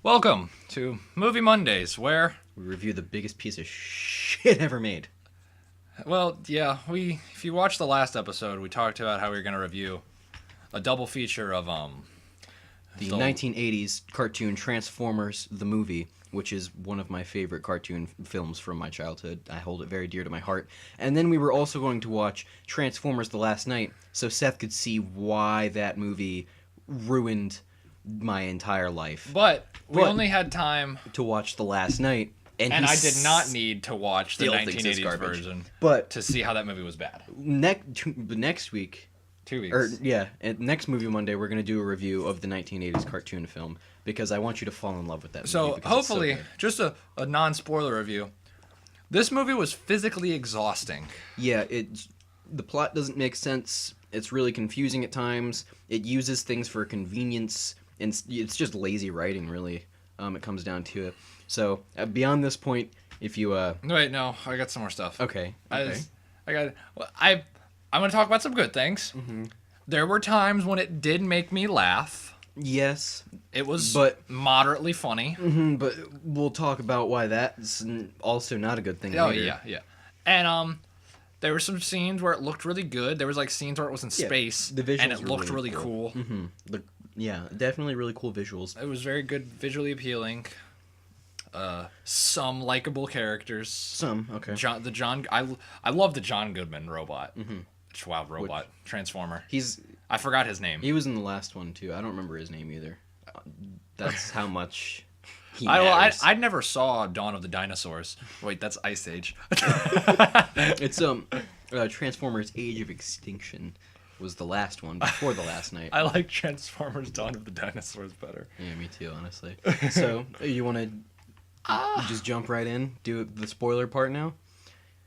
Welcome to Movie Mondays, where, We review the biggest piece of shit ever made. well, yeah, if you watched the last episode, we talked about how we were going to review a double feature of, The 1980s cartoon Transformers, the movie, which is one of my favorite cartoon films from my childhood. I hold it very dear to my heart. And then we were also going to watch Transformers The Last Night, so Seth could see why that movie ruined my entire life. But we only had time, To watch The Last Night. and I did not need to watch the still thinks it's 1980s garbage. version But to see how that movie was bad. next week... 2 weeks. Next Movie Monday, we're going to do a review of the 1980s cartoon film, because I want you to fall in love with that movie. So because hopefully, it's so just a non-spoiler review. This movie was physically exhausting. good. Yeah, the plot doesn't make sense. It's really confusing at times. It uses things for convenience, and it's just lazy writing, really. It comes down to it. So, beyond this point, if you... Wait, no, I got some more stuff. Okay. I'm going to talk about some good things. Mm-hmm. There were times when it did make me laugh. Yes. It was But- moderately funny. But we'll talk about why that's also not a good thing Oh, later. yeah. And, there were some scenes where it looked really good. There was, like, scenes where it was in space, the visuals and it were looked really really cool. Yeah, definitely really cool visuals. It was very good, visually appealing. Some likable characters. Some, okay. I love the John Goodman robot. Wild robot. Transformer. I forgot his name. He was in the last one, too. I don't remember his name either. That's how much he matters. I never saw Dawn of the Dinosaurs. Wait, that's Ice Age. It's Transformers: Age of Extinction was the last one before The Last Night. I like Transformers Dawn of the Dinosaurs better. Yeah, me too, honestly. So, you want to just jump right in, do the spoiler part now?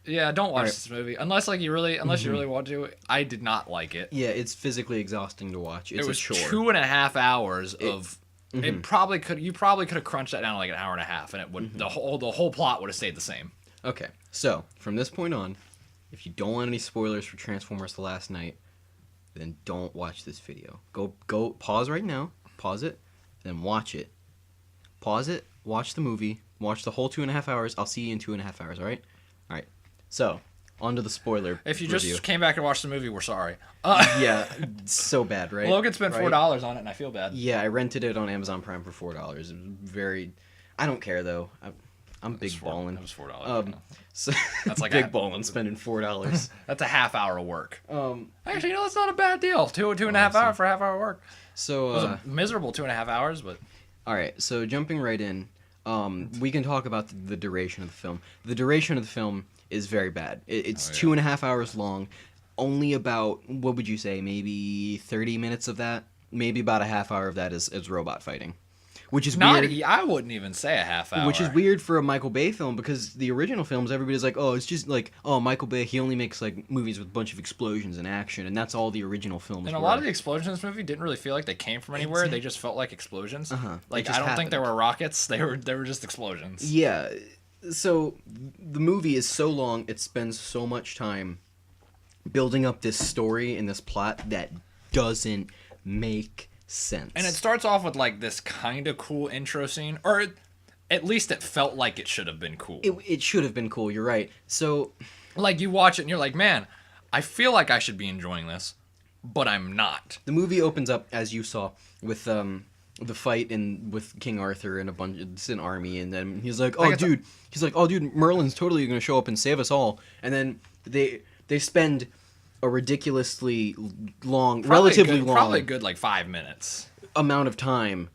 Yeah, don't watch Alright. this movie unless you really want to. I did not like it. Yeah, it's physically exhausting to watch. It's It was a chore. 2.5 hours of. It probably could. You probably could have crunched that down to like an hour and a half, and it would the whole plot would have stayed the same. Okay, so from this point on, if you don't want any spoilers for Transformers: The Last Night, then don't watch this video. Go pause right now, pause it, then watch it. Pause it, watch the movie, watch the whole 2.5 hours. I'll see you in 2.5 hours, alright? Alright, so, on to the spoiler If you review. just came back and watched the movie, we're sorry. Yeah, so bad, right? Logan spent Right? $4 on it, and I feel bad. Yeah, I rented it on Amazon Prime for $4. It was very... I don't care, though. I'm big ballin'. That was $4. So, That's like big a- ballin' spending $4. That's a half hour of work. Actually, that's not a bad deal. Two and a half hours for half hour work. So, It was a miserable 2.5 hours, but alright, so jumping right in, we can talk about the duration of the film. The duration of the film is very bad. It's 2.5 hours long. Only about, what would you say, maybe 30 minutes of that? Maybe about a half hour of that is robot fighting. Which is weird. I wouldn't even say a half hour. Which is weird for a Michael Bay film, because the original films, everybody's like, oh, it's just like, oh, Michael Bay, he only makes like movies with a bunch of explosions and action, and that's all the original films And a were. lot of the explosions in this movie didn't really feel like they came from anywhere. They just felt like explosions. Like, They just I don't think there happened. were rockets. They were just explosions. Yeah, so the movie is so long, it spends so much time building up this story and this plot that doesn't make sense. And it starts off with like this kind of cool intro scene, or at least it felt like it should have been cool. It should have been cool, you're right. So, Like, you watch it and you're like, man, I feel like I should be enjoying this, but I'm not. the movie opens up, as you saw, with the fight with King Arthur and it's an army, and then he's like, oh dude, Merlin's totally gonna show up and save us all. And then they spend a ridiculously long, relatively long, Probably a good like 5 minutes. amount of time,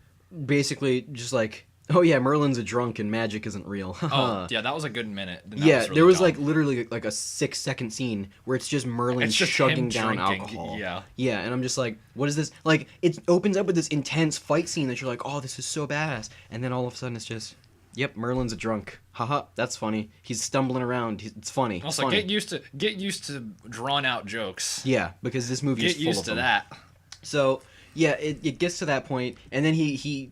basically just like, oh yeah, Merlin's a drunk and magic isn't real. Oh, yeah, that was a good minute. That Yeah, was really there was dumb. like literally like a 6-second scene where it's just Merlin It's just chugging him down drinking, alcohol. yeah. Yeah, and I'm just like, what is this? Like, it opens up with this intense fight scene that you're like, oh, this is so badass. And then all of a sudden it's just, yep, Merlin's a drunk. Haha, that's funny. He's stumbling around. It's funny. It's Also, funny. get used to drawn out jokes. Yeah, because this movie is Get full used of to them. that. So yeah, it gets to that point, and then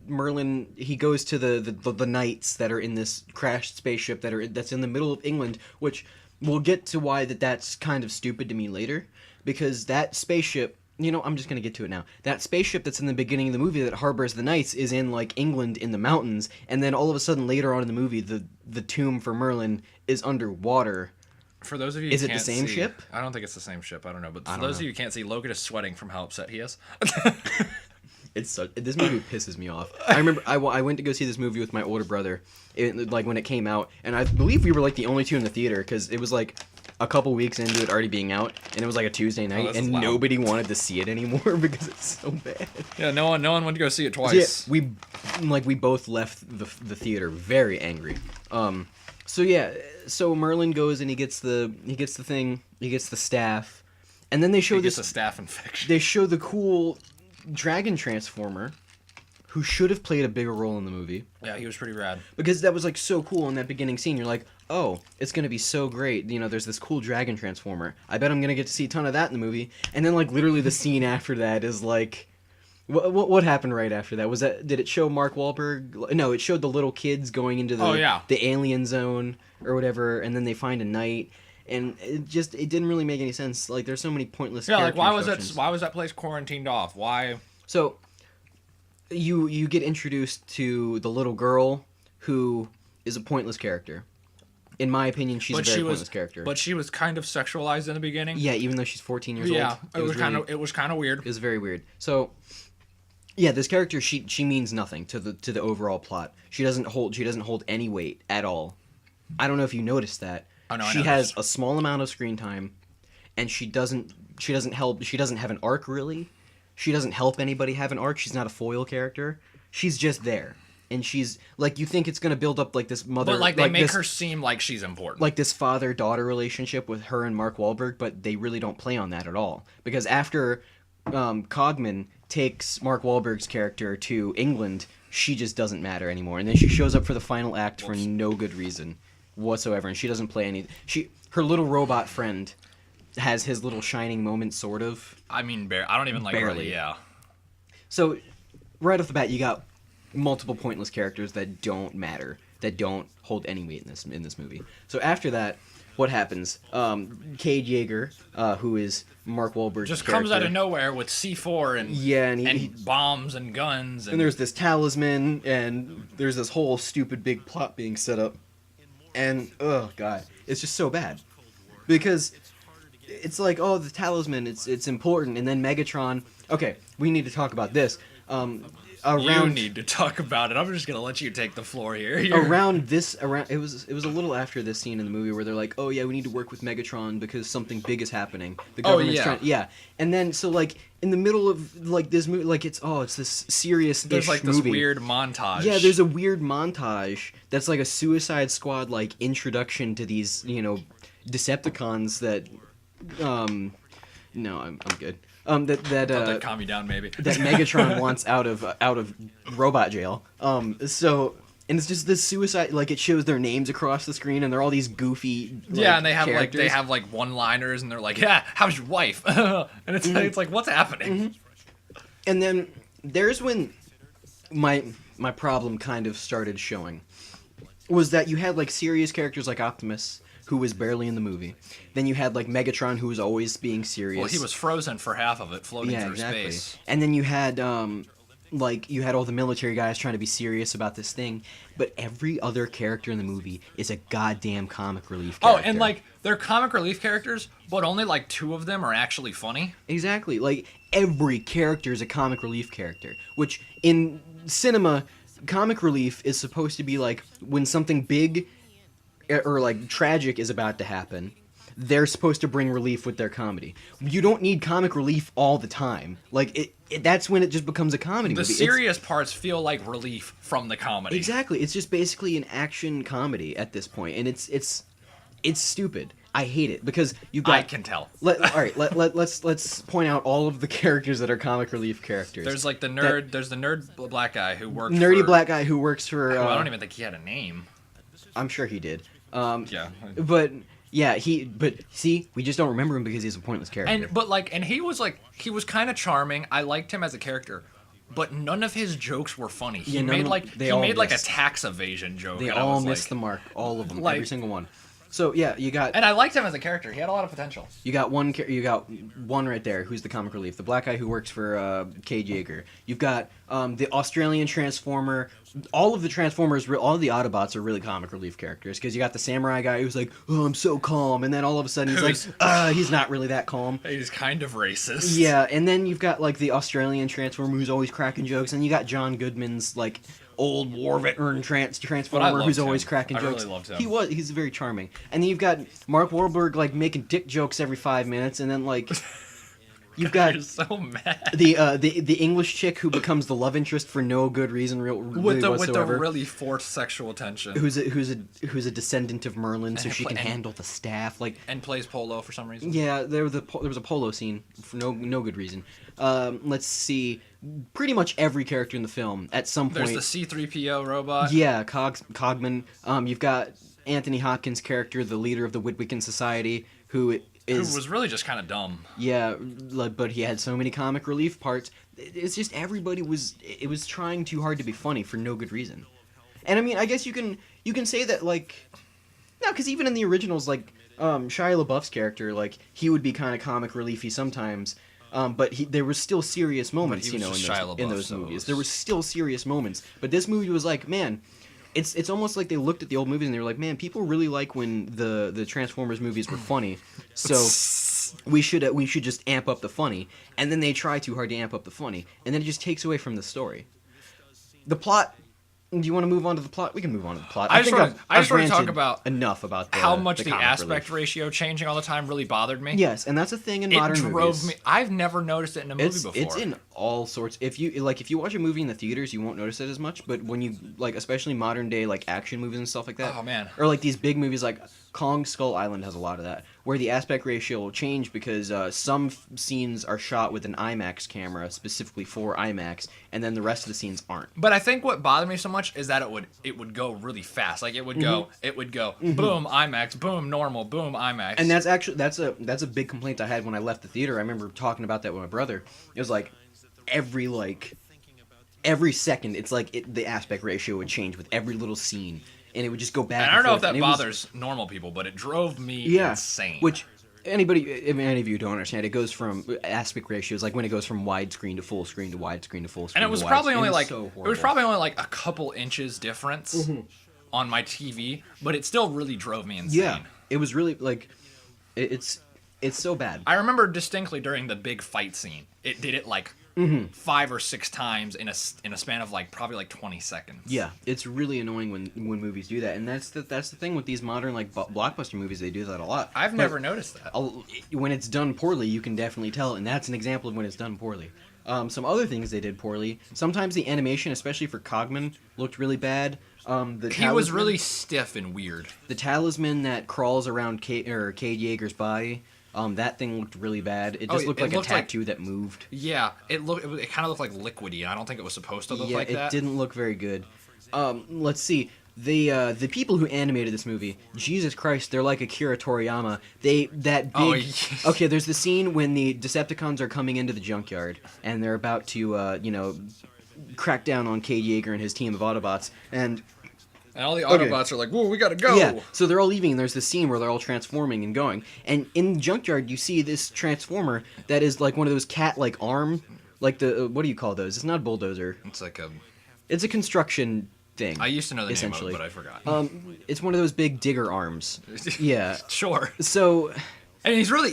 Merlin goes to the knights that are in this crashed spaceship that's in the middle of England, which we'll get to why that's kind of stupid to me later, because that spaceship I'm just gonna get to it now. That spaceship that's in the beginning of the movie that harbors the knights is in like England in the mountains, and then all of a sudden later on in the movie, the tomb for Merlin is underwater. For those of you, is who it the can't same see, ship? I don't think it's the same ship. I don't know, but for those of you who can't see, Logan is sweating from how upset he is. This movie pisses me off. I remember I went to go see this movie with my older brother, like when it came out, and I believe we were like the only two in the theater because it was like a couple weeks into it already being out, and it was like a Tuesday night, and nobody wanted to see it anymore because it's so bad. Yeah, no one went to go see it twice. Yeah, we both left the theater very angry. So Merlin goes and he gets the thing, he gets the staff, and then they show gets a staff infection. They show the cool dragon transformer, who should have played a bigger role in the movie. Yeah, he was pretty rad. Because that was like so cool in that beginning scene. You're like, oh, it's gonna be so great. There's this cool dragon transformer. I bet I'm gonna get to see a ton of that in the movie. And then like literally the scene after that is like, what happened right after that? Did it show Mark Wahlberg? No, it showed the little kids going into the alien zone or whatever, and then they find a knight. And it didn't really make any sense. Like, there's so many pointless character why was that place quarantined off? Why? So you get introduced to the little girl who is a pointless character. In my opinion, she's a very pointless character. But she was kind of sexualized in the beginning. Yeah, even though she's 14 years old. Yeah, it was kind of weird. It was very weird. So yeah, this character she means nothing to the overall plot. She doesn't hold any weight at all. I don't know if you noticed that. Oh, no, she has a small amount of screen time, and she doesn't have an arc really. She doesn't help anybody have an arc. She's not a foil character. She's just there, and she's like, you think it's gonna build up like this mother, but like they make her seem like she's important, like this father-daughter relationship with her and Mark Wahlberg, but they really don't play on that at all. Because after Cogman takes Mark Wahlberg's character to England, she just doesn't matter anymore, and then she shows up for the final act for no good reason whatsoever, and she doesn't play any. Her little robot friend has his little shining moment, sort of. I mean, I don't even like barely. Really, yeah. So, right off the bat, you got multiple pointless characters that don't matter, that don't hold any weight in this movie. So after that, what happens? Cade Yeager, who is Mark Wahlberg's just character, comes out of nowhere with C4 and bombs and guns. And there's this talisman, and there's this whole stupid big plot being set up. And, oh, God, it's just so bad. Because it's like, oh, the talisman, it's important. And then Megatron... Okay, we need to talk about this. You need to talk about it. I'm just going to let you take the floor here. It was a little after this scene in the movie where they're like, oh, yeah, we need to work with Megatron because something big is happening. The government's trying... Yeah. And then, so, like, in the middle of, like, this movie, like, it's this serious-ish movie. There's, like, this weird montage. Yeah, there's a weird montage that's, like, a Suicide Squad, like, introduction to these, Decepticons that... No, I'm good. That calm you down, maybe. That Megatron wants out of robot jail. And it's just this suicide, like, it shows their names across the screen, and they're all these goofy, and they have characters. like one-liners, and they're like, yeah, how's your wife? And it's like, what's happening? Mm-hmm. And then there's when my problem kind of started showing, was that you had like serious characters like Optimus, who was barely in the movie. Then you had like Megatron, who was always being serious. Well, he was frozen for half of it, floating through space. And then you had you had all the military guys trying to be serious about this thing, but every other character in the movie is a goddamn comic relief character. Oh, and like they're comic relief characters, but only like 2 of them are actually funny. Exactly. Like every character is a comic relief character, which in cinema, comic relief is supposed to be like when something big or like tragic is about to happen, they're supposed to bring relief with their comedy. You don't need comic relief all the time. Like that's when it just becomes a comedy movie. The serious parts feel like relief from the comedy. Exactly. It's just basically an action comedy at this point, and it's stupid. I hate it because you got. I can tell. All right, let's point out all of the characters that are comic relief characters. There's like the nerd. There's the nerd black guy who works. Black guy who works for. I don't even think he had a name. I'm sure he did. Yeah. But yeah, But see, we just don't remember him because he's a pointless character. And he was kind of charming. I liked him as a character, but none of his jokes were funny. He made like a tax evasion joke. They all missed the mark, all of them, every single one. So yeah, you got And I liked him as a character. He had a lot of potential. you got one right there who's the comic relief, the black guy who works for Cade Yeager. You've got the Australian Transformer. All of the Transformers, all of the Autobots are really comic relief characters because you got the samurai guy who's like, "Oh, I'm so calm," and then all of a sudden he's like, "He's not really that calm." He's kind of racist. Yeah, and then you've got like the Australian Transformer who's always cracking jokes, and you got John Goodman's like old war veteran Transformer who's always cracking jokes. I really loved him. He's very charming. And then you've got Mark Wahlberg like making dick jokes every 5 minutes, and then like you've got You're so mad. the English chick who becomes the love interest for no good reason With the whatsoever. really forced sexual tension. Who's a descendant of Merlin, so she can handle the staff and plays polo for some reason. Yeah, there was a polo scene for no good reason. Let's see. Pretty much every character in the film at some point. There's the C-3PO robot. Yeah, Cogman. You've got Anthony Hopkins' character, the leader of the Witwicken Society, who was really just kind of dumb. Yeah, but he had so many comic relief parts. It's just everybody was trying too hard to be funny for no good reason. And I mean, I guess you can say that like, no, because even in the originals, like Shia LaBeouf's character, like he would be kind of comic reliefy sometimes. But there was still serious moments, in those movies. There were still serious moments. But this movie was like, man, it's almost like they looked at the old movies and they were like, man, people really like when the Transformers movies were funny. So we should just amp up the funny. And then they try too hard to amp up the funny, and then it just takes away from the story. The plot. Do you want to move on to the plot? We can move on to the plot. I just want to talk about enough about how much the comic aspect relief. ratio changing all the time really bothered me. Yes, and that's a thing in modern movies. It drove me. I've never noticed it in a movie before. It's in all sorts. If you watch a movie in the theaters, you won't notice it as much. But when you especially modern day action movies and stuff like that. Oh man. Or these big movies like Kong Skull Island has a lot of that, where the aspect ratio will change because some scenes are shot with an IMAX camera specifically for IMAX, and then the rest of the scenes aren't. But I think what bothered me so much is that it would go really fast. Like it would go boom IMAX, boom normal, boom IMAX. And that's a big complaint I had when I left the theater. I remember talking about that with my brother. It was like every second, it's like the aspect ratio would change with every little scene, and it would just go back. And I don't know if that bothers normal people, but it drove me insane. Which any of you don't understand, it goes from aspect ratios, like when it goes from widescreen to full screen to widescreen to full screen. And it was probably only like a couple inches difference on my TV, but it still really drove me insane. Yeah, it was really like it's so bad. I remember distinctly during the big fight scene, it did it like 5 or 6 times in a span of probably 20 seconds. Yeah, it's really annoying when movies do that, and that's the thing with these modern blockbuster movies. They do that a lot. I've never noticed that. When it's done poorly, you can definitely tell, and that's an example of when it's done poorly. Some other things they did poorly. Sometimes the animation, especially for Cogman, looked really bad. He was really stiff and weird. The talisman that crawls around Cade Yeager's body. That thing looked really bad. It just looked like a tattoo that moved. Yeah, it kind of looked like liquidy, and I don't think it was supposed to look like that. Yeah, it didn't look very good. Let's see. The people who animated this movie, Jesus Christ, they're like Akira Toriyama. Okay, there's the scene when the Decepticons are coming into the junkyard, and they're about to, crack down on Cade Yeager and his team of Autobots, and all the Autobots are like, whoa, we gotta go! Yeah, so they're all leaving, and there's this scene where they're all transforming and going. And in the junkyard, you see this Transformer that is like one of those cat-like arm, like what do you call those? It's not a bulldozer. It's a construction thing. I used to know the name of it, but I forgot. It's one of those big digger arms. Yeah. Sure. So... And he's really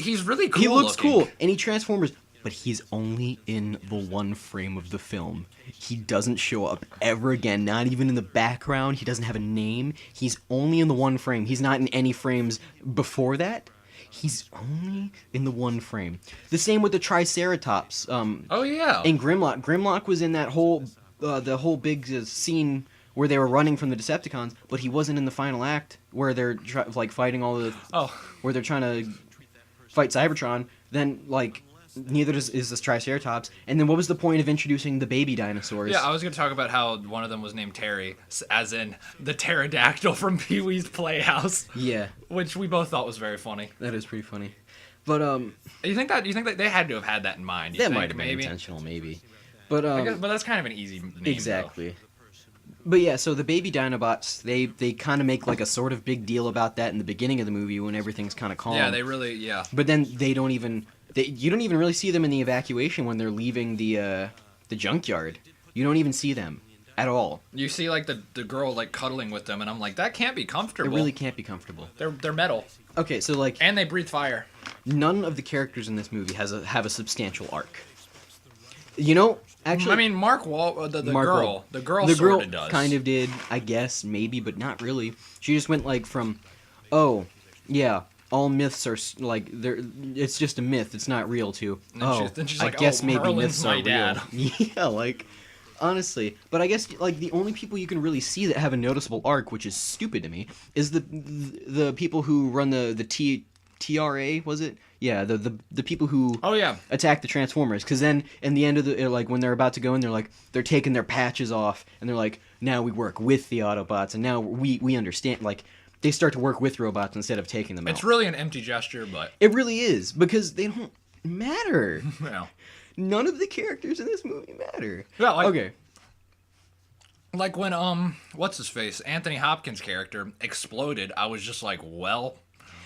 cool. He looks cool, and he transforms... But he's only in the one frame of the film. He doesn't show up ever again, not even in the background. He doesn't have a name. He's only in the one frame. He's not in any frames before that. He's only in the one frame. The same with the Triceratops. Oh, yeah. And Grimlock. Grimlock was in that whole big scene where they were running from the Decepticons, but he wasn't in the final act where they're fighting all the... Where they're trying to fight Cybertron. Then, neither is this Triceratops. And then what was the point of introducing the baby dinosaurs? Yeah, I was going to talk about how one of them was named Terry, as in the pterodactyl from Pee-wee's Playhouse. Yeah. Which we both thought was very funny. That is pretty funny. But, You think that they had to have had that in mind? That might have been intentional, maybe. But, but that's kind of an easy name, exactly. Though. But yeah, so the baby Dinobots, they kind of make like a sort of big deal about that in the beginning of the movie when everything's kind of calm. Yeah, they really, yeah. But then you don't even really see them in the evacuation when they're leaving the junkyard. You don't even see them at all. You see like the girl like cuddling with them, and I'm like, that can't be comfortable. It really can't be comfortable. They're metal. Okay, so like, and they breathe fire. None of the characters in this movie have a substantial arc. You know, actually, I mean, the girl sort of does. Kind of did, I guess, maybe, but not really. She just went like from, oh, yeah, all myths are like it's just a myth, it's not real, to then she's like, I guess maybe Merlin's myths are my dad. real. Yeah, like, honestly, but I guess like the only people you can really see that have a noticeable arc, which is stupid to me, is the people who run the TRA, was it? Yeah, the people who attack the Transformers, because then in the end of the, like, when they're about to go in, they're taking their patches off, and they're like, now we work with the Autobots, and now we understand, like, they start to work with robots instead of taking them out. It's really an empty gesture, but it really is, because they don't matter. No. None of the characters in this movie matter. Yeah, like, okay. Like when what's his face, Anthony Hopkins' character exploded, I was just like, well,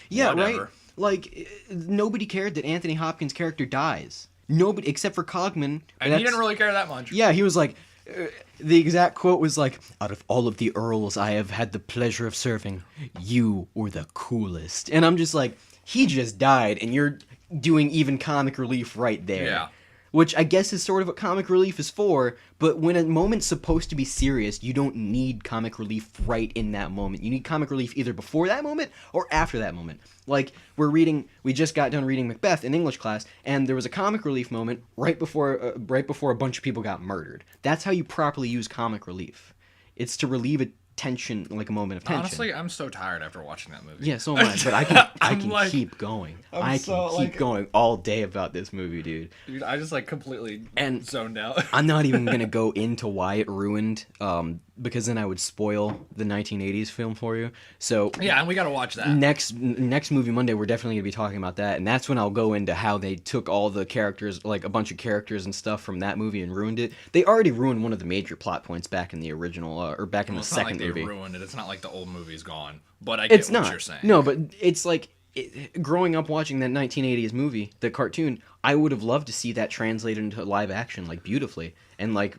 yeah, whatever. Right. Like, nobody cared that Anthony Hopkins' character dies. Nobody, except for Cogman. And he didn't really care that much. Yeah, he was like, the exact quote was like, out of all of the Earls I have had the pleasure of serving, you were the coolest. And I'm just like, he just died, and you're doing even comic relief right there. Yeah. Which I guess is sort of what comic relief is for, but when a moment's supposed to be serious, you don't need comic relief right in that moment. You need comic relief either before that moment or after that moment. Like, we just got done reading Macbeth in English class, and there was a comic relief moment right before a bunch of people got murdered. That's how you properly use comic relief. It's to relieve a tension, like a moment of tension. Honestly, I'm so tired after watching that movie. Yeah, so am I, but I can like, keep going. I can keep going all day about this movie, dude. Dude, I just like completely zoned out. I'm not even gonna go into why it ruined, because then I would spoil the 1980s film for you. So yeah, and we gotta watch that. Next movie Monday, we're definitely gonna be talking about that, and that's when I'll go into how they took all the characters, like a bunch of characters and stuff from that movie, and ruined it. They already ruined one of the major plot points back in the original, or back in the second movie. They ruined it. It's not like the old movie's gone, but I get what you're saying. No, but it's like, growing up watching that 1980s movie, the cartoon, I would have loved to see that translated into live action, like, beautifully, and like,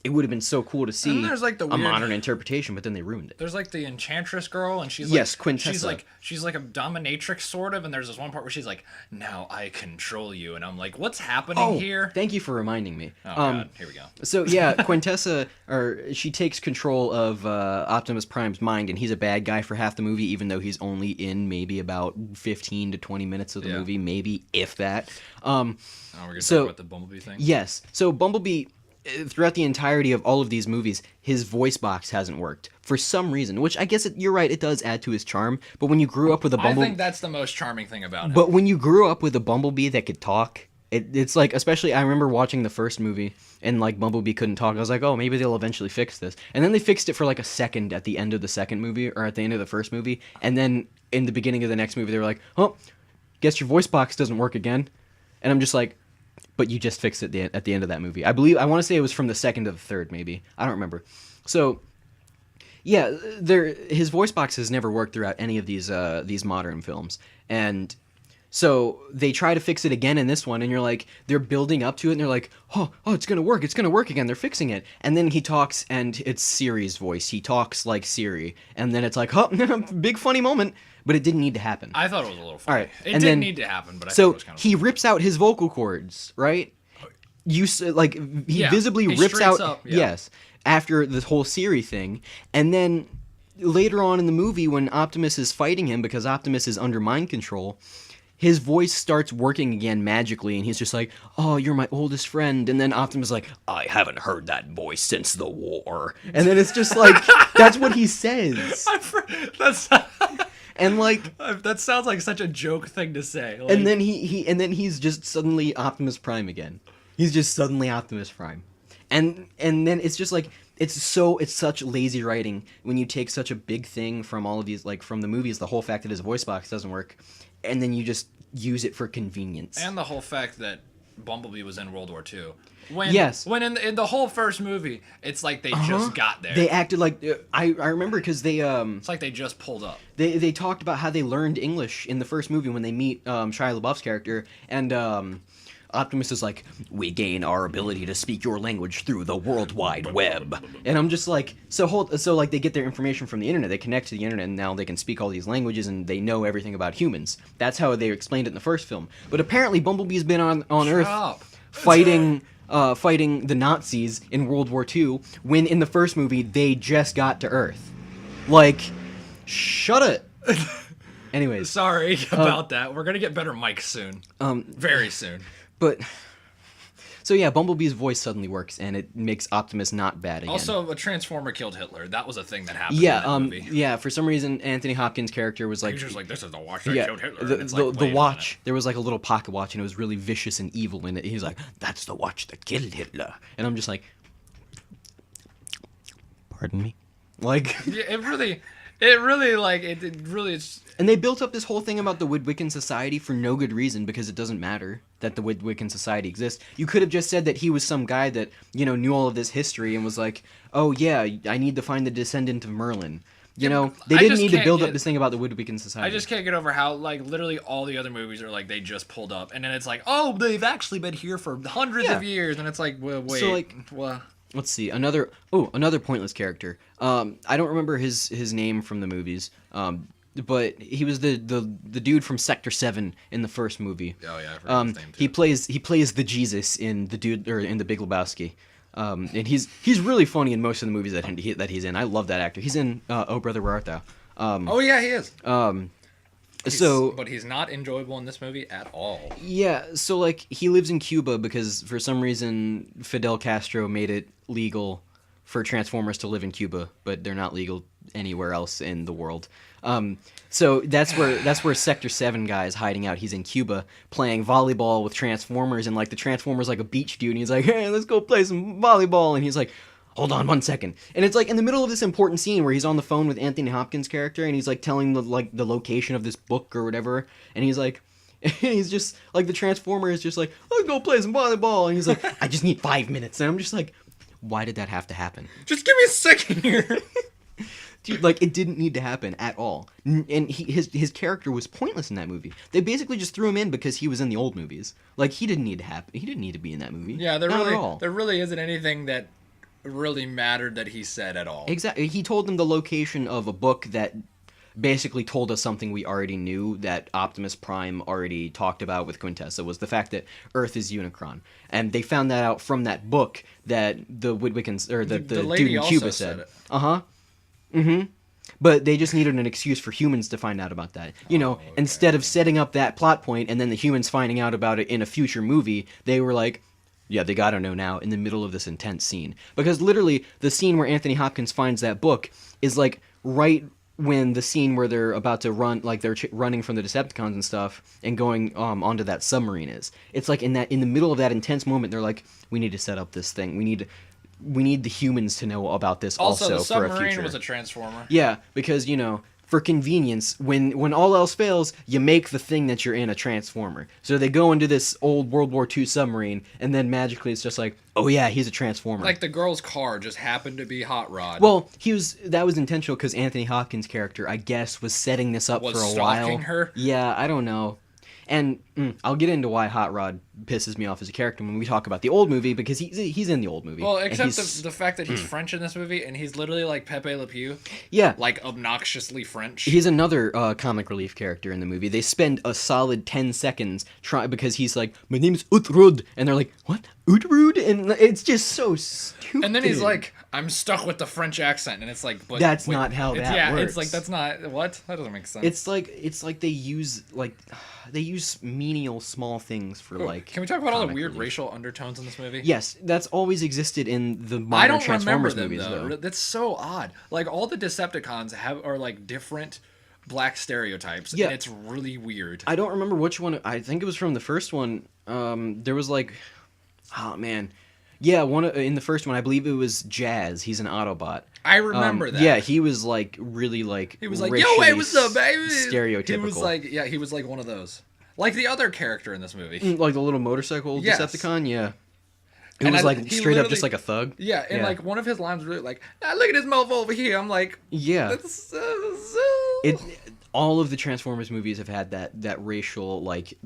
it would have been so cool to see like a modern interpretation, but then they ruined it. There's like the Enchantress girl, and she's like, Quintessa. She's like a dominatrix sort of, and there's this one part where she's like, "Now I control you," and I'm like, "What's happening here?" Thank you for reminding me. Oh God, here we go. So yeah, Quintessa, she takes control of Optimus Prime's mind, and he's a bad guy for half the movie, even though he's only in maybe about 15 to 20 minutes of the movie, maybe if that. We're gonna talk about the Bumblebee thing. Yes. So Bumblebee, throughout the entirety of all of these movies, his voice box hasn't worked for some reason, which I guess you're right, it does add to his charm. But when you grew up with a Bumblebee, I think that's the most charming thing about him. But when you grew up with a Bumblebee that could talk, it's like, especially I remember watching the first movie and like Bumblebee couldn't talk. I was like, oh, maybe they'll eventually fix this. And then they fixed it for like a second at the end of the second movie, or at the end of the first movie, and then in the beginning of the next movie they were like, oh, guess your voice box doesn't work again. And I'm just like, but you just fixed it at the end of that movie. I want to say it was from the second to the third, maybe. I don't remember. So, yeah, his voice box has never worked throughout any of these modern films, and so they try to fix it again in this one, and you're like, they're building up to it, and they're like, oh, it's gonna work again. They're fixing it, and then he talks, and it's Siri's voice. He talks like Siri, and then it's like, oh, big funny moment. But it didn't need to happen. I thought it was a little funny. All right. It didn't need to happen, but I thought it was kind of he funny. rips out his vocal cords, right? He visibly he rips out, up, yes, after the whole Siri thing. And then later on in the movie, when Optimus is fighting him because Optimus is under mind control, his voice starts working again magically, and he's just like, oh, you're my oldest friend. And then Optimus is like, I haven't heard that voice since the war. And then it's just like, that's what he says. And like, that sounds like such a joke thing to say. Like, and then he's just suddenly Optimus Prime again. He's just suddenly Optimus Prime. And then it's just like, it's such lazy writing when you take such a big thing from all of these, like from the movies, the whole fact that his voice box doesn't work, and then you just use it for convenience. And the whole fact that Bumblebee was in World War II. When in the whole first movie, it's like they just got there. They acted like I remember because they It's like they just pulled up. They talked about how they learned English in the first movie when they meet Shia LaBeouf's character, and Optimus is like, we gain our ability to speak your language through the World Wide Web. And I'm just like, so like they get their information from the internet, they connect to the internet, and now they can speak all these languages, and they know everything about humans. That's how they explained it in the first film. But apparently Bumblebee's been on Earth fighting the Nazis in World War II, when in the first movie they just got to Earth. Like, shut it. Anyways. Sorry about that. We're gonna get better mics soon. Very soon. But, so yeah, Bumblebee's voice suddenly works, and it makes Optimus not bad again. Also, a Transformer killed Hitler. That was a thing that happened in that movie. Yeah, for some reason, Anthony Hopkins' character was like... He was just like, this is the watch that killed Hitler. The watch, there was like a little pocket watch, and it was really vicious and evil in it. He was like, that's the watch that killed Hitler. And I'm just like, pardon me? Like... Yeah, it really is... And they built up this whole thing about the Woodwiccan Society for no good reason, because it doesn't matter that the Woodwiccan Society exists. You could have just said that he was some guy that, knew all of this history and was like, oh yeah, I need to find the descendant of Merlin. They didn't need to build up this thing about the Woodwiccan Society. I just can't get over how, like, literally all the other movies are like, they just pulled up. And then it's like, oh, they've actually been here for hundreds of years. And it's like, well, wait. So, like, let's see, another pointless character. I don't remember his name from the movies. But he was the dude from Sector 7 in the first movie. Oh yeah, I forgot his name too. He plays the Jesus in the Big Lebowski. And he's really funny in most of the movies that he's in. I love that actor. He's in Oh Brother Where Art Thou. Oh yeah, he is. But he's not enjoyable in this movie at all. Yeah, so like he lives in Cuba because for some reason Fidel Castro made it legal for Transformers to live in Cuba, but they're not legal anywhere else in the world. So that's where Sector 7 guy is hiding out. He's in Cuba playing volleyball with Transformers, and like the Transformers like a beach dude, and he's like, hey, let's go play some volleyball, and he's like, hold on 1 second. And it's like in the middle of this important scene where he's on the phone with Anthony Hopkins' character, and he's like telling the location of this book or whatever, and he's like, and he's just like, the Transformer is just like, let's go play some volleyball, and he's like, I just need 5 minutes, and I'm just like, why did that have to happen? Just give me a second here. Dude, like, it didn't need to happen at all. And his character was pointless in that movie. They basically just threw him in because he was in the old movies. Like, he didn't need to happen. He didn't need to be in that movie. Yeah, there really isn't anything that really mattered that he said at all. Exactly. He told them the location of a book that basically told us something we already knew, that Optimus Prime already talked about with Quintessa, was the fact that Earth is Unicron. And they found that out from that book that the Woodwickens, or the dude in Cuba said. Uh-huh. Mm-hmm. But they just needed an excuse for humans to find out about that. Instead of setting up that plot point and then the humans finding out about it in a future movie, they were like, yeah, they gotta know now in the middle of this intense scene. Because literally, the scene where Anthony Hopkins finds that book is like right when the scene where they're about to run, like they're running from the Decepticons and stuff and going onto that submarine is. It's like in the middle of that intense moment, they're like, we need to set up this thing. We need the humans to know about this also the for a submarine future. Was a Transformer. Yeah, because, for convenience, when all else fails, you make the thing that you're in a Transformer. So they go into this old World War II submarine, and then magically it's just like, oh yeah, he's a Transformer. Like the girl's car just happened to be Hot Rod. Well, that was intentional because Anthony Hopkins' character, I guess, was setting this up for a while. Was stalking her? Yeah, I don't know. And I'll get into why Hot Rod pisses me off as a character when we talk about the old movie, because he's in the old movie. Well, except the fact that he's French in this movie, and he's literally like Pepe Le Pew. Yeah. Like, obnoxiously French. He's another comic relief character in the movie. They spend a solid 10 seconds because he's like, my name's Utrud. And they're like, what? Utrud? And it's just so stupid. And then he's like, I'm stuck with the French accent. And it's like, but that's not how that works. Yeah, it's like, that's not, what? That doesn't make sense. It's like they use menial small things for like. Can we talk about all the weird racial undertones in this movie? Yes, that's always existed in the modern Transformers movies, though. That's so odd. Like, all the Decepticons are like different black stereotypes, and it's really weird. I don't remember which one. I think it was from the first one. There was like, oh man, yeah, in the first one, I believe it was Jazz. He's an Autobot. I remember that. Yeah, he was like really like. He was like, "Yo, hey, what's up, baby?" Stereotypical. He was like, he was like one of those. like the other character in this movie. Like the little motorcycle Yes. Decepticon, yeah. It And was he straight up literally- just like a thug. Yeah, and like one of his lines was really like, look at this mofo over here. I'm like, Yeah. that's All of the Transformers movies have had that racial, like,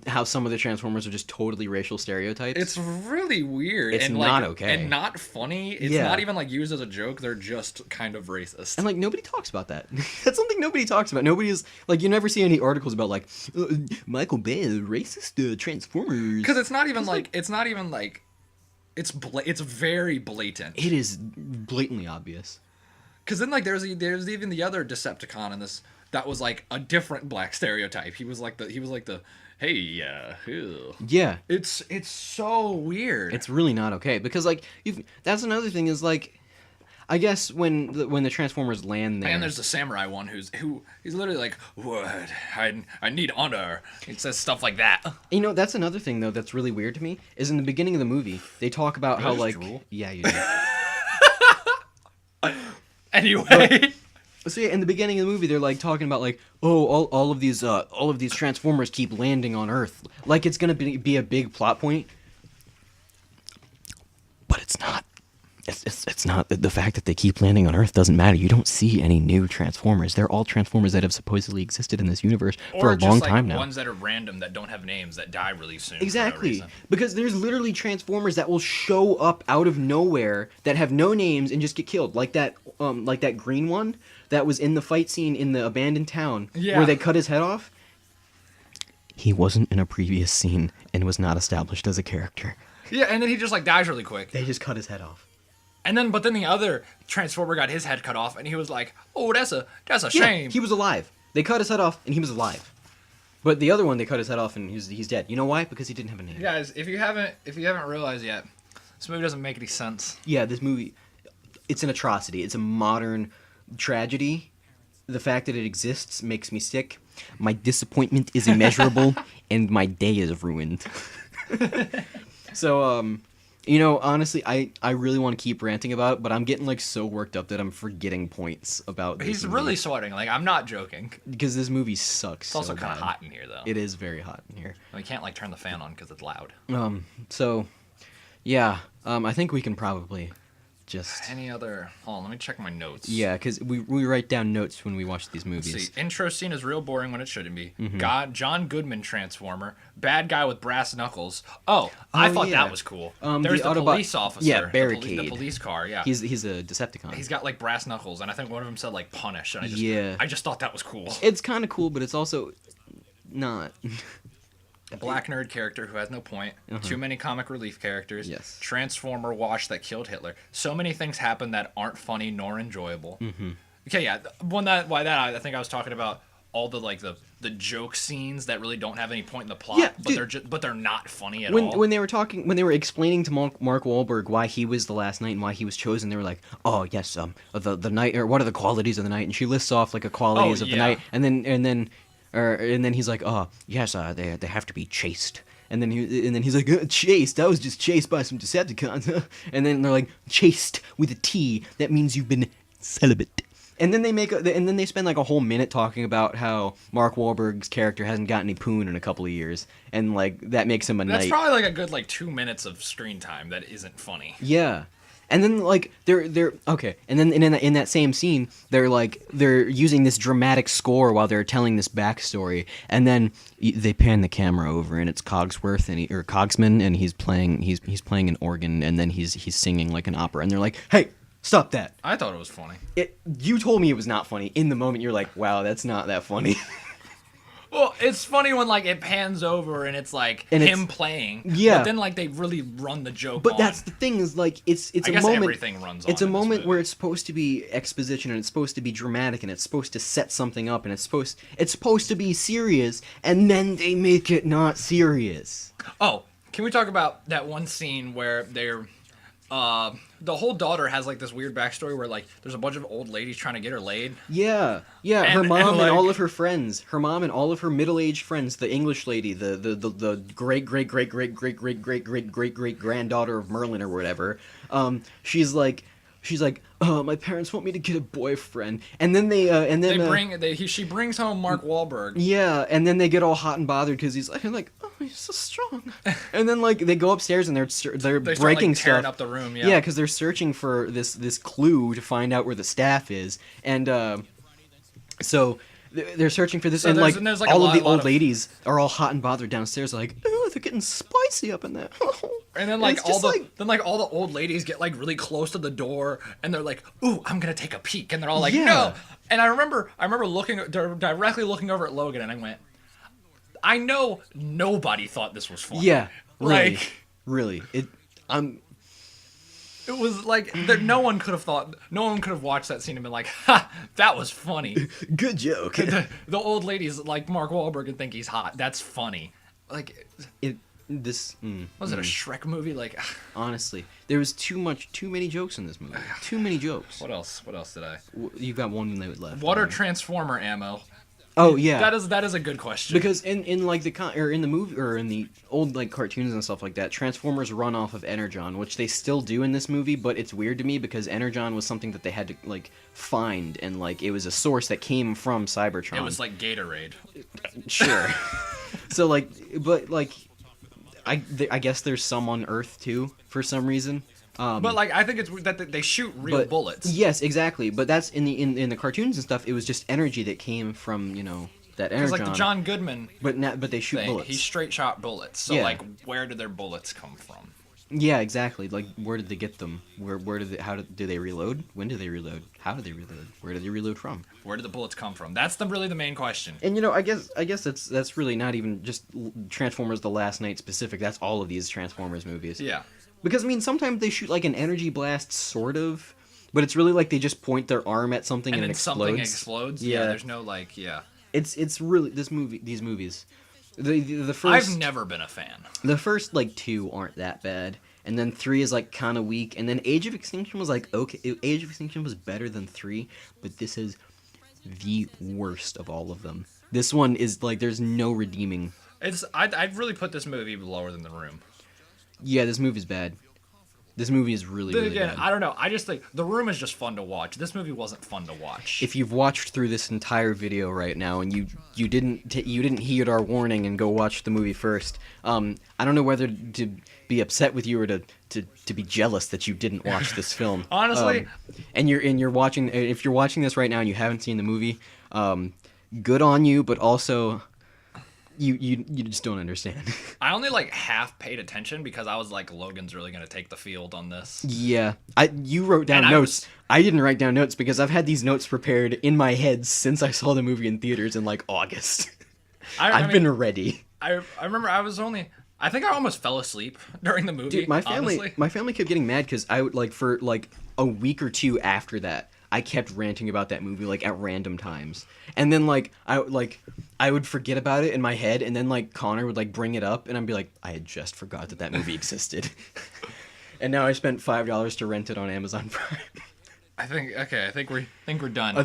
how some of the Transformers are just totally racial stereotypes. It's really weird. It's and not like, okay. And not funny. It's Yeah. not even like used as a joke. They're just kind of racist. And like nobody talks about that. That's something nobody talks about. Nobody is like, you never see any articles about like Michael Bay is racist Transformers. Because it's not even like it's very blatant. It is blatantly obvious. Because then like there's even the other Decepticon in this that was like a different black stereotype. He was like the hey ew. Yeah. It's so weird. It's really not okay because like that's another thing is like, I guess when the Transformers land there, And there's the samurai one he's literally like, what? I need honor. It says stuff like that. you know, that's another thing though that's really weird to me is in the beginning of the movie they talk about Did I how just like drool? yeah you do. Anyway. So yeah, in the beginning of the movie, they're like talking about like, oh, all of these Transformers keep landing on Earth, like it's gonna be a big plot point, but it's not. It's not. The fact that they keep landing on Earth doesn't matter. You don't see any new Transformers. They're all Transformers that have supposedly existed in this universe for a long time now. Ones that are random that don't have names that die really soon. Exactly, For no reason. because there's literally Transformers that will show up out of nowhere that have no names and just get killed, like that green one that was in the fight scene in the abandoned town where they cut his head off. He wasn't in a previous scene and was not established as a character. Yeah, and then he just like dies really quick. They just cut his head off. And then but then the other Transformer got his head cut off and he was like, oh, that's a Yeah, shame. he was alive. They cut his head off and he was alive. But the other one, they cut his head off and he's dead. You know why? Because he didn't have a name. Guys, if you haven't realized yet, this movie doesn't make any sense. Yeah, this movie, it's an atrocity. It's a modern tragedy. The fact that it exists makes me sick. My disappointment is immeasurable, and my day is ruined. So, you know, honestly, I really want to keep ranting about it, but I'm getting like so worked up that I'm forgetting points about this He's movie. really sweating. Like, I'm not joking. Because this movie sucks. It's also so kind of bad. hot in here, though. It is very hot in here. We can't like turn the fan on because it's loud. So, yeah, I think we can probably just... Any other? Hold on, let me check my notes. Yeah, because we write down notes when we watch these Let's movies. see. Intro scene is real boring when it shouldn't be. Mm-hmm. John Goodman Transformer. Bad guy with brass knuckles. Oh, I thought yeah. that was cool. The There's the Autobot- police officer. yeah, The Barricade. police car, yeah. He's a Decepticon. He's got like brass knuckles, and I think one of them said like punish. And Yeah. I just thought that was cool. It's kind of cool, but it's also not. A black nerd character who has no point. Too many comic relief characters. Yes. Transformer wash that killed Hitler. So many things happen that aren't funny nor enjoyable. Okay, yeah. I think I was talking about all the like the joke scenes that really don't have any point in the plot, Yeah, but they're not funny at all. When they were explaining to Mark Wahlberg why he was the last knight and why he was chosen, they were like, "Oh yes, the knight, or what are the qualities of the knight?" And she lists off like the qualities of the knight, and then he's like, "Oh yes, they have to be chaste." And then he's like, "Chaste? I was just chased by some Decepticons." And then they're like, "Chaste with a T. That means you've been celibate." And then they spend like a whole minute talking about how Mark Wahlberg's character hasn't gotten any poon in a couple of years, and like that makes him a That's knight. probably like a good like 2 minutes of screen time that isn't funny. Yeah. And then like they're okay, and then in that same scene they're using this dramatic score while they're telling this backstory, and then they pan the camera over and it's Cogsworth or Cogsman, and he's playing an organ, and then he's singing like an opera, and they're like, "Hey, stop that!" I thought it was funny. You told me it was not funny. In the moment, you're like, "Wow, that's not that funny." Well, it's funny when like it pans over and it's like And him playing. Yeah. But then like they really run the joke But on. that's the thing is like it's I a guess moment. everything runs on It's a in this moment movie. where it's supposed to be exposition and it's supposed to be dramatic and it's supposed to set something up and it's supposed to be serious, and then they make it not serious. Oh, can we talk about that one scene where they're the whole daughter has like this weird backstory where like there's a bunch of old ladies trying to get her laid. Yeah, her And- mom and, and like- all of her friends, her mom and all of her middle-aged friends, the English lady, the great granddaughter of Merlin or whatever. She's like, she's like, "Oh, my parents want me to get a boyfriend," and then she brings home Mark Wahlberg. yeah, and then they get all hot and bothered because he's like, "Oh, he's so strong," and then like they go upstairs and they're They start, breaking like, tearing stuff up the room. yeah, because they're searching for this clue to find out where the staff is, and so they're searching for this, So and there's- like and there's, like, all a of the lot old of- ladies are all hot and bothered downstairs, like, "Oh, they're getting spicy up in there." And then it's just all the old ladies get like really close to the door, and they're like, "Ooh, I'm gonna take a peek," and they're all like, Yeah. "No." And I remember directly looking over at Logan, and I went, "I know nobody thought this was funny." Yeah, really, Like, really. it was like no one could have watched that scene and been like, "Ha, that was funny." Good joke. the old ladies like Mark Wahlberg and think he's hot. That's funny. Like, was it a Shrek movie? Like, honestly, there was too many jokes in this movie. Too many jokes. what else did I? You've got one minute left. What are Transformer ammo? Oh yeah, That is a good question. because in like in the movie or in the old like cartoons and stuff like that, Transformers run off of Energon, which they still do in this movie. But it's weird to me because Energon was something that they had to like find, and like it was a source that came from Cybertron. It was like Gatorade. Sure. So like, but like, I guess there's some on Earth too for some reason. But like, I think it's weird that they shoot real But bullets. yes, exactly. But that's in the cartoons and stuff. It was just energy that came from that It's energon. like the John Goodman but they shoot thing. bullets. He straight shot bullets. So Yeah. like, where did their bullets come from? Yeah, exactly. Like, where did they get them? Do they reload? When do they reload? How do they reload? Where do they reload from? Where did the bullets come from? That's really the main question. And I guess that's really not even just Transformers: The Last Night specific. That's all of these Transformers movies. Yeah. Because I mean, sometimes they shoot like an energy blast, sort of, but it's really like they just point their arm at something and And it then something explodes. explodes. Yeah. Yeah. There's no like. Yeah. It's really these movies. The first I've never been a fan. The first like 2 aren't that bad, and then 3 is like kind of weak, and then Age of Extinction was like okay. Age of Extinction was better than 3, but this is the worst of all of them. This one is like there's no redeeming. I'd really put this movie lower than The Room. Yeah, this movie's bad. This movie is really, Then really again, bad. I don't know. I just think The Room is just fun to watch. This movie wasn't fun to watch. If you've watched through this entire video right now and you didn't heed our warning and go watch the movie first, I don't know whether to be upset with you or to be jealous that you didn't watch this film. Honestly, and you're watching. If you're watching this right now and you haven't seen the movie, good on you, but also you just don't understand. I only like half paid attention because I was like, Logan's really gonna take the field on this. Yeah, you wrote down And notes. I didn't write down notes because I've had these notes prepared in my head since I saw the movie in theaters in like August. I've been ready. I remember I think I almost fell asleep during the movie. Dude, my family honestly. kept getting mad because I would like for like a week or 2 after that, I kept ranting about that movie like at random times, and then I would forget about it in my head, and then like Connor would like bring it up, and I'd be like, I had just forgot that movie existed, and now I spent $5 to rent it on Amazon Prime. I think we're done. I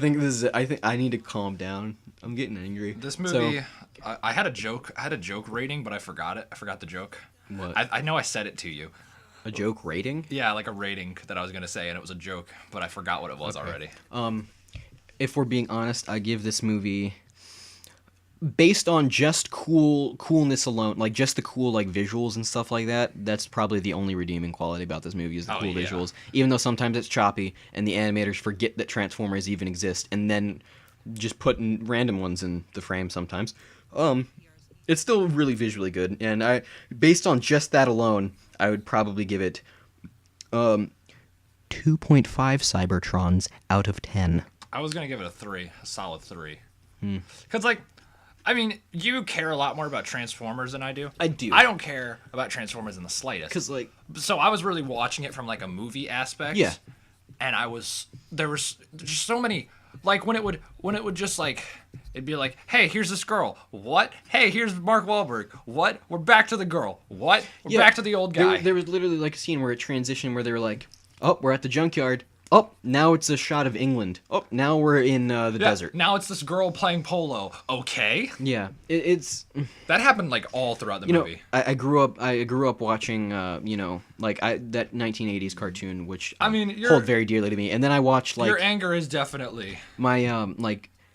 think I need to calm down. I'm getting angry. This movie, I had a joke rating, but I forgot it. I forgot the joke. What? I know I said it to you. A joke rating? Yeah, like a rating that I was gonna say, and it was a joke, but I forgot what it was already. If we're being honest, I give this movie, based on just coolness alone, like just the cool like visuals and stuff like that, that's probably the only redeeming quality about this movie is the cool visuals. Even though sometimes it's choppy and the animators forget that Transformers even exist and then just put in random ones in the frame sometimes. It's still really visually good, and based on just that alone, I would probably give it 2.5 Cybertrons out of 10. I was gonna give it a solid 3. Cause like, I mean, you care a lot more about Transformers than I do. I do. I don't care about Transformers in the slightest. Cause like, So I was really watching it from like a movie aspect. Yeah. And there was just so many, like when it would just like, it'd be like, hey, here's this girl. What? Hey, here's Mark Wahlberg. What? We're back to the girl. What? We're back to the old guy. There was literally like a scene where it transitioned where they were like, oh, we're at the junkyard. Oh, now it's a shot of England. Oh, now we're in the desert. Now it's this girl playing polo. Okay. Yeah, it's That happened like all throughout the you know movie. I grew up watching that 1980s cartoon, which I mean, hold very dearly to me. And then I watched your anger is definitely my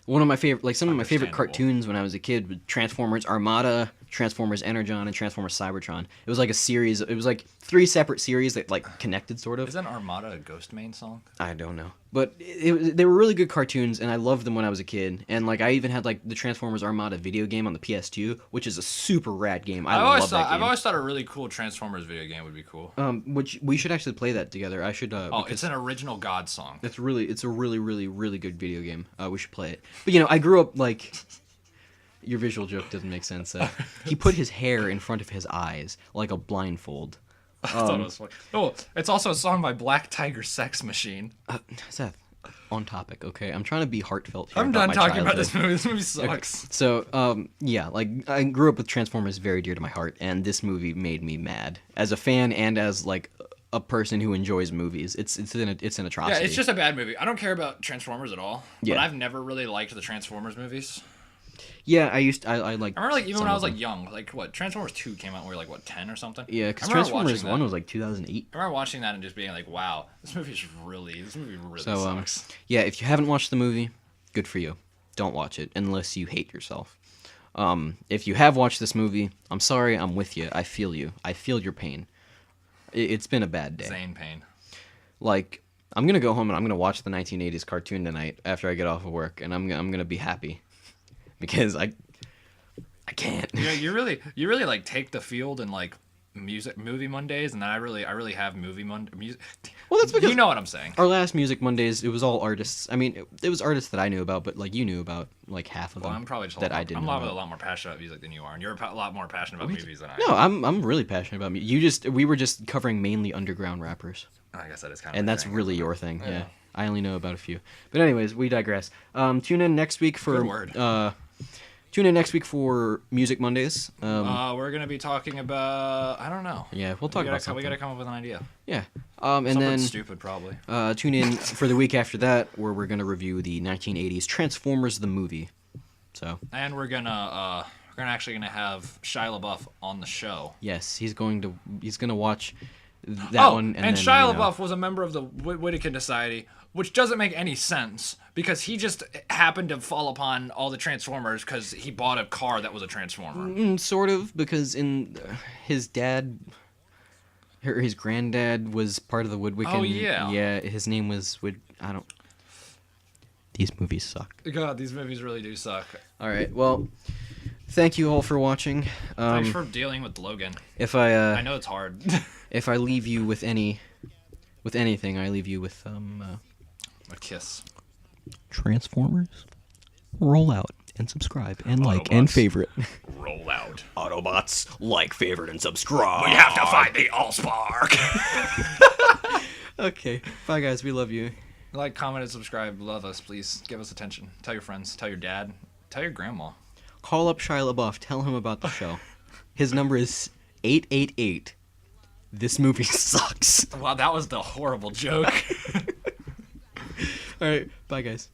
one of my favorite some of my favorite Understandable. cartoons when I was a kid with Transformers Armada, Transformers Energon, and Transformers Cybertron. It was like a series. It was like 3 separate series that like connected sort of. Isn't Armada a Ghost Main song? I don't know, but they were really good cartoons, and I loved them when I was a kid. And like I even had like the Transformers Armada video game on the PS2, which is a super rad game. I love that game. I've always thought a really cool Transformers video game would be cool. Which we should actually play that together. I should. It's an original God song. It's a really good video game. We should play it. But I grew up like. Your visual joke doesn't make sense. He put his hair in front of his eyes like a blindfold. I thought it was funny. Oh, it's also a song by Black Tiger Sex Machine. Seth, on topic, okay? I'm trying to be heartfelt here. I'm done talking about this movie. This movie sucks. Okay. So, like I grew up with Transformers very dear to my heart, and this movie made me mad as a fan and as like a person who enjoys movies. It's an atrocity. Yeah, it's just a bad movie. I don't care about Transformers at all. Yeah. But I've never really liked the Transformers movies. Yeah, I like. I remember like even when I was like young, like what Transformers 2 came out when we were like what 10 or something. Yeah, because I remember Transformers watching 1 that. was like 2008. I remember watching that and just being like, wow, this movie really So sucks. yeah, if you haven't watched the movie, good for you. Don't watch it unless you hate yourself. If you have watched this movie, I'm sorry, I'm with you. I feel you. I feel your pain. It's been a bad day. Zane Pain. Like, I'm gonna go home and I'm gonna watch the 1980s cartoon tonight after I get off of work, and I'm gonna be happy because I can't. You really like take the field and like movie Mondays, and then I really have music. Well, that's because you know what I'm saying. Our last Music Mondays, it was all artists. I mean, it was artists that I knew about, but like you knew about like half of them. Well, I'm probably just that I didn't. I'm know a about. lot more passionate about music than you are, and you're a lot more passionate about movies than I am. No, I'm really passionate about music. We were just covering mainly underground rappers. I guess that is kind of. And that's really your thing, yeah. I only know about a few. But anyways, we digress. Tune in next week for Good word. Tune in next week for Music Mondays. We're gonna be talking about I don't know. Yeah, we'll talk about something. We gotta come up with an idea. Yeah. And Something then stupid probably. Tune in for the week after that, where we're gonna review the 1980s Transformers the movie. So. And we're gonna have Shia LaBeouf on the show. Yes, he's gonna watch that one. And Shia LaBeouf was a member of the Whittakin Society, which doesn't make any sense because he just happened to fall upon all the Transformers because he bought a car that was a Transformer. Sort of, because his granddad was part of the Woodwickin. Oh, yeah. Yeah, his name was These movies suck. God, these movies really do suck. All right, well, thank you all for watching. Thanks for dealing with Logan. If I know it's hard. if I leave you with anything, I leave you with A kiss. Transformers. Roll out and subscribe and like Autobots. and favorite. Roll out. Autobots, like, favorite, and subscribe. We have to find the Allspark. Okay, bye guys. We love you. Like, comment, and subscribe. Love us, please. Give us attention. Tell your friends. Tell your dad. Tell your grandma. Call up Shia LaBeouf. Tell him about the show. His number is 888. This movie sucks. Wow, that was the horrible joke. All right, bye guys.